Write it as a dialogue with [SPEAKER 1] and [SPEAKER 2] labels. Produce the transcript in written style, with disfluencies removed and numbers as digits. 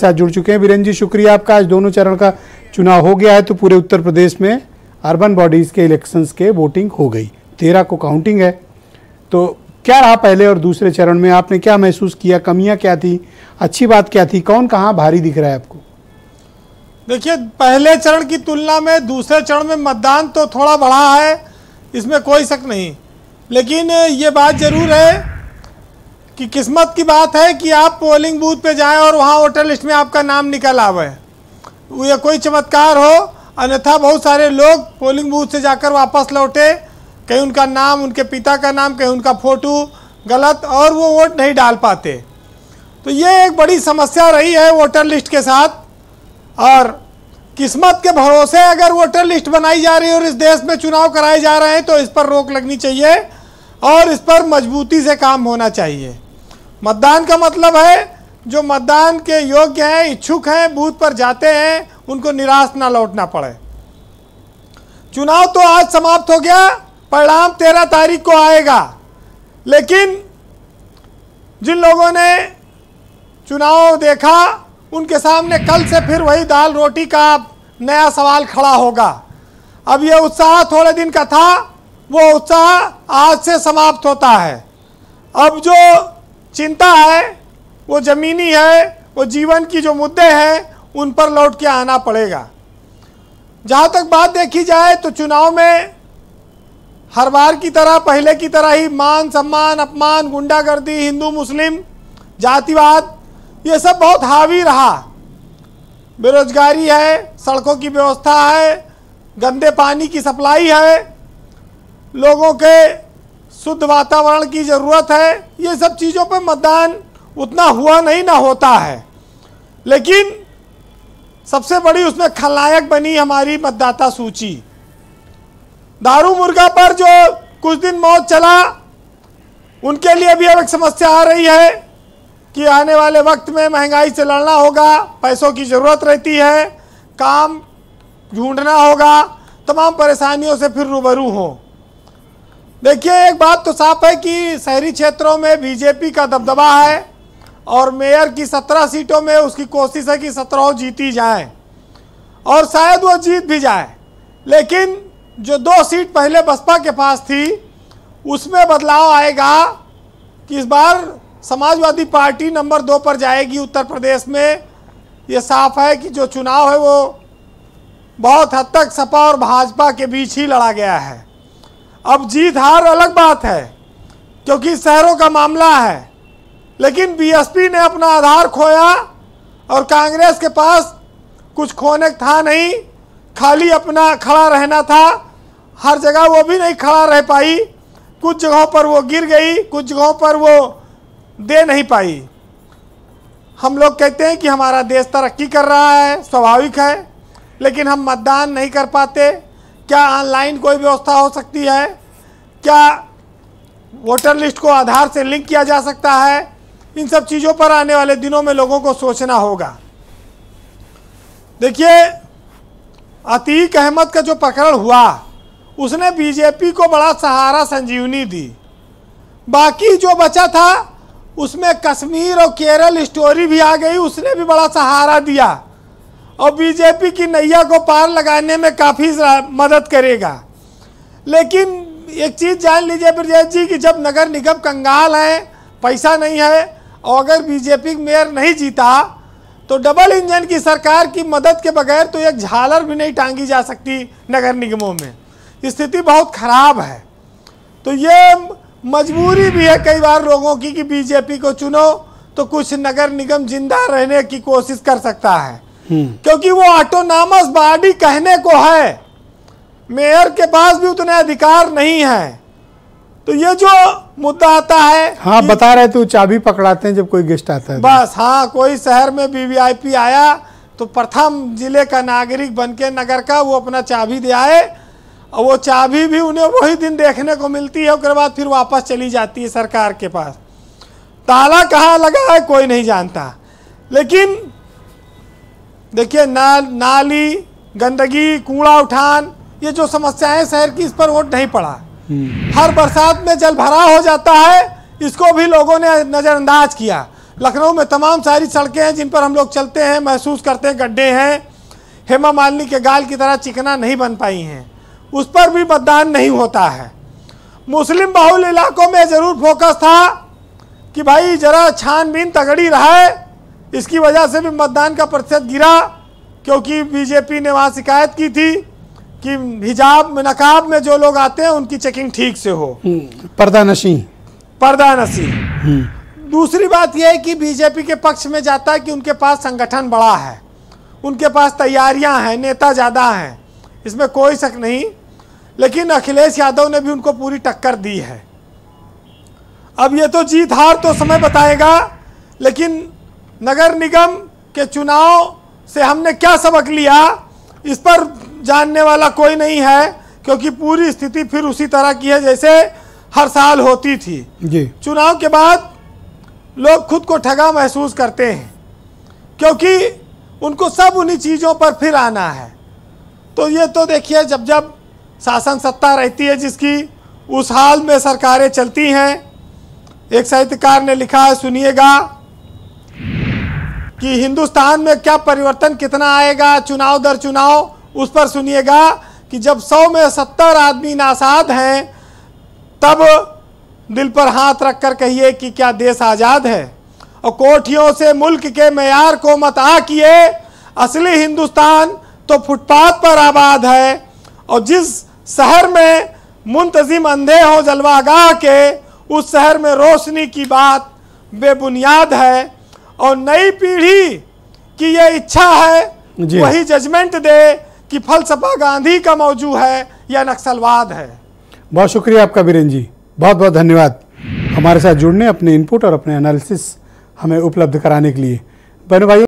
[SPEAKER 1] साथ जुड़ चुके हैं। वीरेंद्र जी, शुक्रिया आपका। आज दोनों चरण का चुनाव हो गया है, तो पूरे उत्तर प्रदेश में अर्बन बॉडीज के इलेक्शंस के वोटिंग हो गई, 13 को काउंटिंग है। तो क्या रहा पहले और दूसरे चरण में, आपने क्या महसूस किया, कमियां क्या थी, अच्छी बात क्या थी, कौन कहाँ भारी दिख रहा है आपको?
[SPEAKER 2] देखिए, पहले चरण की तुलना में दूसरे चरण में मतदान तो थोड़ा बढ़ा है, इसमें कोई शक नहीं। लेकिन ये बात जरूर है कि किस्मत की बात है कि आप पोलिंग बूथ पे जाएं और वहाँ वोटर लिस्ट में आपका नाम निकल आवे, ये कोई चमत्कार हो। अन्यथा बहुत सारे लोग पोलिंग बूथ से जाकर वापस लौटे, कहीं उनका नाम, उनके पिता का नाम, कहीं उनका फोटो गलत, और वो वोट नहीं डाल पाते। तो ये एक बड़ी समस्या रही है वोटर लिस्ट के साथ। और किस्मत के भरोसे अगर वोटर लिस्ट बनाई जा रही है और इस देश में चुनाव कराए जा रहे हैं, तो इस पर रोक लगनी चाहिए और इस पर मजबूती से काम होना चाहिए। मतदान का मतलब है जो मतदान के योग्य हैं, इच्छुक हैं, बूथ पर जाते हैं, उनको निराश ना लौटना पड़े। चुनाव तो आज समाप्त हो गया, परिणाम 13 तारीख को आएगा। लेकिन जिन लोगों ने चुनाव देखा, उनके सामने कल से फिर वही दाल रोटी का नया सवाल खड़ा होगा। अब ये उत्साह थोड़े दिन का था, वो उत्साह आज से समाप्त होता है। अब जो चिंता है वो ज़मीनी है, वो जीवन की जो मुद्दे हैं उन पर लौट के आना पड़ेगा। जहाँ तक बात देखी जाए तो चुनाव में हर बार की तरह, पहले की तरह ही मान सम्मान, अपमान, गुंडागर्दी, हिंदू मुस्लिम, जातिवाद, ये सब बहुत हावी रहा। बेरोजगारी है, सड़कों की व्यवस्था है, गंदे पानी की सप्लाई है, लोगों के शुद्ध वातावरण की ज़रूरत है। ये सब चीज़ों पर मतदान उतना हुआ नहीं, ना होता है। लेकिन सबसे बड़ी उसमें खलनायक बनी हमारी मतदाता सूची। दारू मुर्गा पर जो कुछ दिन मौत चला, उनके लिए भी अब एक समस्या आ रही है कि आने वाले वक्त में महंगाई से लड़ना होगा, पैसों की ज़रूरत रहती है, काम ढूंढना होगा, तमाम परेशानियों से फिर रूबरू हों। देखिए, एक बात तो साफ है कि शहरी क्षेत्रों में बीजेपी का दबदबा है और मेयर की 17 सीटों में उसकी कोशिश है कि 17 जीती जाएं और शायद वो जीत भी जाए। लेकिन जो 2 सीट पहले बसपा के पास थी, उसमें बदलाव आएगा कि इस बार समाजवादी पार्टी नंबर 2 पर जाएगी उत्तर प्रदेश में। ये साफ है कि जो चुनाव है वो बहुत हद तक सपा और भाजपा के बीच ही लड़ा गया है। अब जीत हार अलग बात है, क्योंकि शहरों का मामला है। लेकिन बीएसपी ने अपना आधार खोया और कांग्रेस के पास कुछ खोने था नहीं, खाली अपना खड़ा रहना था। हर जगह वो भी नहीं खड़ा रह पाई, कुछ जगहों पर वो गिर गई, कुछ जगहों पर वो दे नहीं पाई। हम लोग कहते हैं कि हमारा देश तरक्की कर रहा है, स्वाभाविक है, लेकिन हम मतदान नहीं कर पाते। क्या ऑनलाइन कोई व्यवस्था हो सकती है? क्या वोटर लिस्ट को आधार से लिंक किया जा सकता है? इन सब चीज़ों पर आने वाले दिनों में लोगों को सोचना होगा। देखिए, अतीक अहमद का जो प्रकरण हुआ, उसने बीजेपी को बड़ा सहारा, संजीवनी दी। बाकी जो बचा था उसमें कश्मीर और केरल स्टोरी भी आ गई, उसने भी बड़ा सहारा दिया और बीजेपी की नैया को पार लगाने में काफ़ी मदद करेगा। लेकिन एक चीज़ जान लीजिए ब्रजेश जी कि जब नगर निगम कंगाल है, पैसा नहीं है और अगर बीजेपी मेयर नहीं जीता, तो डबल इंजन की सरकार की मदद के बगैर तो एक झालर भी नहीं टांगी जा सकती नगर निगमों में। स्थिति बहुत खराब है। तो ये मजबूरी भी है कई बार लोगों की कि बीजेपी को चुनो तो कुछ नगर निगम जिंदा रहने की कोशिश कर सकता है, क्योंकि वो ऑटोनॉमस बॉडी कहने को है, मेयर के पास भी उतने अधिकार नहीं है। तो ये जो मुद्दा आता है,
[SPEAKER 1] हाँ बता रहे थे, चाबी पकड़ाते हैं जब कोई गेस्ट आता है
[SPEAKER 2] बस। हाँ, कोई शहर में वीवीआईपी आया तो प्रथम जिले का नागरिक बनके नगर का वो अपना चाबी दे आए, और वो चाबी भी उन्हें वही दिन देखने को मिलती है, उसके बाद फिर वापस चली जाती है सरकार के पास। ताला कहाँ लगा है कोई नहीं जानता। लेकिन देखिए, नाली, गंदगी, कूड़ा उठान, ये जो समस्याएं शहर की, इस पर वोट नहीं पड़ा। हर बरसात में जल भराव हो जाता है, इसको भी लोगों ने नज़रअंदाज किया। लखनऊ में तमाम सारी सड़कें हैं जिन पर हम लोग चलते हैं, महसूस करते हैं गड्ढे हैं, हेमा मालिनी के गाल की तरह चिकना नहीं बन पाई हैं, उस पर भी मतदान नहीं होता है। मुस्लिम बहुल इलाकों में ज़रूर फोकस था कि भाई जरा छानबीन तगड़ी रहे, इसकी वजह से भी मतदान का प्रतिशत गिरा, क्योंकि बीजेपी ने वहाँ शिकायत की थी कि हिजाब में नकाब में जो लोग आते हैं उनकी चेकिंग ठीक से हो,
[SPEAKER 1] पर्दा नशी।
[SPEAKER 2] दूसरी बात यह है कि बीजेपी के पक्ष में जाता है कि उनके पास संगठन बड़ा है, उनके पास तैयारियां हैं, नेता ज़्यादा हैं, इसमें कोई शक नहीं। लेकिन अखिलेश यादव ने भी उनको पूरी टक्कर दी है। अब ये तो जीत हार तो समय बताएगा, लेकिन नगर निगम के चुनाव से हमने क्या सबक लिया इस पर जानने वाला कोई नहीं है, क्योंकि पूरी स्थिति फिर उसी तरह की है जैसे हर साल होती थी
[SPEAKER 1] जी।
[SPEAKER 2] चुनाव के बाद लोग खुद को ठगा महसूस करते हैं, क्योंकि उनको सब उन्हीं चीज़ों पर फिर आना है। तो ये तो देखिए, जब जब शासन सत्ता रहती है जिसकी, उस हाल में सरकारें चलती हैं। एक साहित्यकार ने लिखा है, सुनिएगा, कि हिंदुस्तान में क्या परिवर्तन कितना आएगा चुनाव दर चुनाव, उस पर सुनिएगा कि जब 100 में 70 आदमी नासाद हैं, तब दिल पर हाथ रखकर कहिए कि क्या देश आज़ाद है। और कोठियों से मुल्क के मेयार को मत आ किए, असली हिंदुस्तान तो फुटपाथ पर आबाद है। और जिस शहर में मुंतजिम अंधे हो जलवागाह के, उस शहर में रोशनी की बात बेबुनियाद है। और नई पीढ़ी की ये इच्छा है वही जजमेंट दे कि फलसफा गांधी का मौजू है या नक्सलवाद है।
[SPEAKER 1] बहुत शुक्रिया आपका बीरेन जी, बहुत बहुत धन्यवाद हमारे साथ जुड़ने, अपने इनपुट और अपने एनालिसिस हमें उपलब्ध कराने के लिए। बहनों भाइयों,